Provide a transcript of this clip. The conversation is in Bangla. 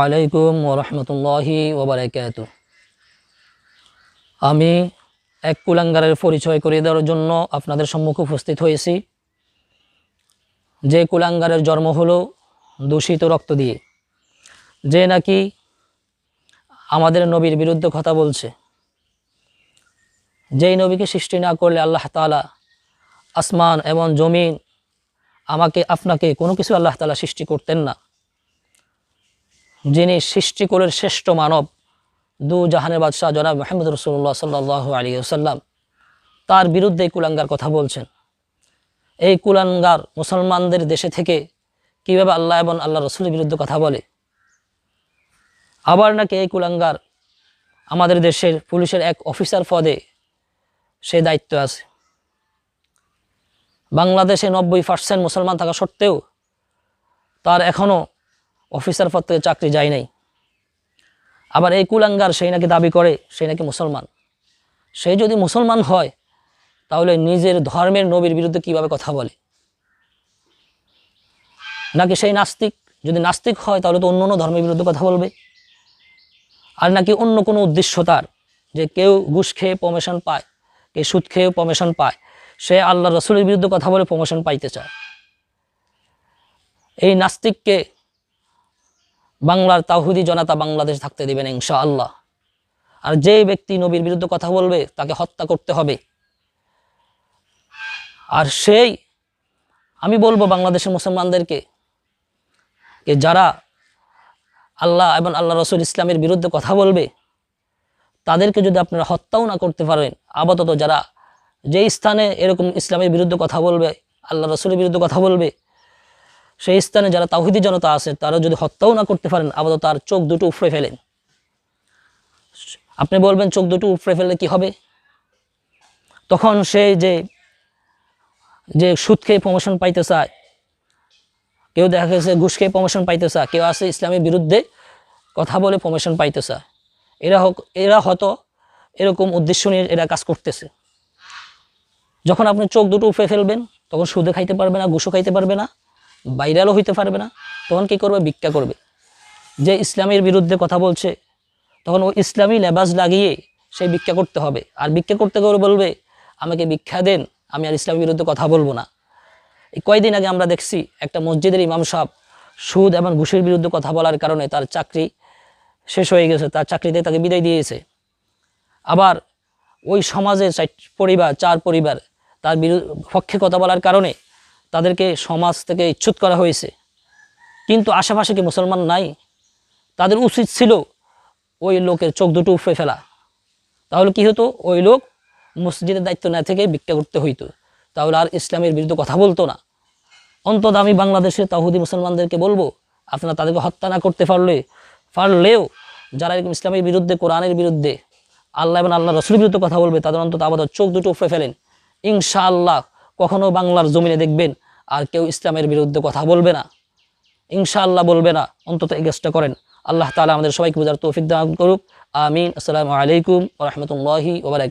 আলাইকুম ওরহমতুল্লাহি ওবারাকাতু। আমি এক কুলাঙ্গারের পরিচয় করিয়ে দেওয়ার জন্য আপনাদের সম্মুখে উপস্থিত হয়েছি। যে কুলাঙ্গারের জন্ম হলো দূষিত রক্ত দিয়ে, যে নাকি আমাদের নবীর বিরুদ্ধে কথা বলছে। যেই নবীকে সৃষ্টি না করলে আল্লাহ তাআলা আসমান এবং জমিন, আমাকে আপনাকে কোনো কিছু আল্লাহ তাআলা সৃষ্টি করতেন না। যিনি সৃষ্টি করেন শ্রেষ্ঠ মানব, দু জাহানের বাদশাহ জনাব মুহাম্মদ রাসূলুল্লাহ সাল্লাল্লাহু আলাইহি ওয়াসাল্লাম, তার বিরুদ্ধে কুলাঙ্গার কথা বলছেন। এই কুলাঙ্গার মুসলমানদের দেশে থেকে কীভাবে আল্লাহ এবং আল্লাহ রসুলের বিরুদ্ধে কথা বলে। আবার নাকি এই কুলাঙ্গার আমাদের দেশের পুলিশের এক অফিসার পদে সে দায়িত্ব আছে। বাংলাদেশে 90% মুসলমান থাকা সত্ত্বেও তার এখনও অফিসার পদ থেকে চাকরি যায় নাই। আবার এই কুলাঙ্গার সেই নাকি দাবি করে সেই নাকি মুসলমান। সে যদি মুসলমান হয় তাহলে নিজের ধর্মের নবীর বিরুদ্ধে কিভাবে কথা বলে? নাকি সেই নাস্তিক? যদি নাস্তিক হয় তাহলে তো অন্য অন্য ধর্মের বিরুদ্ধে কথা বলবে। আর নাকি অন্য কোনো উদ্দেশ্য তার, যে কেউ ঘুষ খেয়ে প্রমোশন পায়, কেউ সুদ খেয়েও প্রমোশন পায়, সে আল্লাহ রসুলের বিরুদ্ধে কথা বলে প্রমোশন পাইতে চায়। এই নাস্তিককে বাংলার তাওহীদি জনতা বাংলাদেশ থাকতে দেবেন ইনশাআল্লাহ। আর যে ব্যক্তি নবীর বিরুদ্ধে কথা বলবে তাকে হত্যা করতে হবে। আর সেই আমি বলবো বাংলাদেশের মুসলমানদেরকে, যারা আল্লাহ এবং আল্লাহ রসুল ইসলামের বিরুদ্ধে কথা বলবে তাদেরকে যদি আপনারা হত্যাও না করতে পারেন, আপাতত যারা যে স্থানে এরকম ইসলামের বিরুদ্ধে কথা বলবে, আল্লাহ রসুলের বিরুদ্ধে কথা বলবে, সেই স্থানে যারা তাওহীদি জনতা আছে তারা যদি হত্যাও না করতে পারেন, আপাতত তার চোখ দুটো উপড়ে ফেলেন। আপনি বলবেন চোখ দুটো উপড়ে ফেললে কি হবে? তখন সে যে সুদ খেয়ে প্রমোশন পাইতে চায়, কেউ দেখা গেছে ঘুষ খেয়ে প্রমোশন পাইতে চায়, কেউ আছে ইসলামের বিরুদ্ধে কথা বলে প্রমোশন পাইতে চায়। এরা হয়তো এরকম উদ্দেশ্য নিয়ে এরা কাজ করতেছে। যখন আপনি চোখ দুটো উপড়ে ফেলবেন তখন সুদে খাইতে পারবে না, ঘুষও খাইতে পারবে না, ভাইরালও হইতে পারবে না। তখন কি করবে? ভিক্ষা করবে। যে ইসলামের বিরুদ্ধে কথা বলছে তখন ও ইসলামী লেবাস লাগিয়ে সেই ভিক্ষা করতে হবে। আর ভিক্ষা করতে করে বলবে আমাকে ভিক্ষা দেন, আমি আর ইসলামের বিরুদ্ধে কথা বলবো না। এই কয়েকদিন আগে আমরা দেখছি একটা মসজিদের ইমাম সাহেব সুদ এবং ঘুষের বিরুদ্ধে কথা বলার কারণে তার চাকরি শেষ হয়ে গেছে, তার চাকরিতে তাকে বিদায় দিয়েছে। আবার ওই সমাজে চার পরিবার তার পক্ষে কথা বলার কারণে তাদেরকে সমাজ থেকে ইচ্ছুত করা হয়েছে। কিন্তু আশেপাশে কি মুসলমান নাই? তাদের উচিত ছিল ওই লোকের চোখ দুটো উপড়ে ফেলা। তাহলে কি হতো? ওই লোক মসজিদের দায়িত্ব না থেকে ভিক্ষা করতে হইতো, তাহলে আর ইসলামের বিরুদ্ধে কথা বলতো না। অন্তত আমি বাংলাদেশের তাওহীদি মুসলমানদেরকে বলবো, আপনারা তাদেরকে হত্যা না করতে পারলেও যারা এরকম ইসলামের বিরুদ্ধে, কোরআনের বিরুদ্ধে, আল্লাহ এবং আল্লাহ রসুলের বিরুদ্ধে কথা বলবে তাদের অন্তত আপাতত চোখ দুটো উপড়ে ফেলেন। ইনশাআল্লাহ কখনো বাংলার জমিনে দেখবেন আর কেউ ইসলামের বিরুদ্ধে কথা বলবে না, ইনশাআল্লাহ বলবে না। অন্তত এই কাজটা করেন। আল্লাহ তাআলা আমাদের সবাইকে বোঝার তৌফিক দান করুক। আমিন। আসসালামু আলাইকুম ওয়া রাহমাতুল্লাহি ওয়া বারাকাতুহু।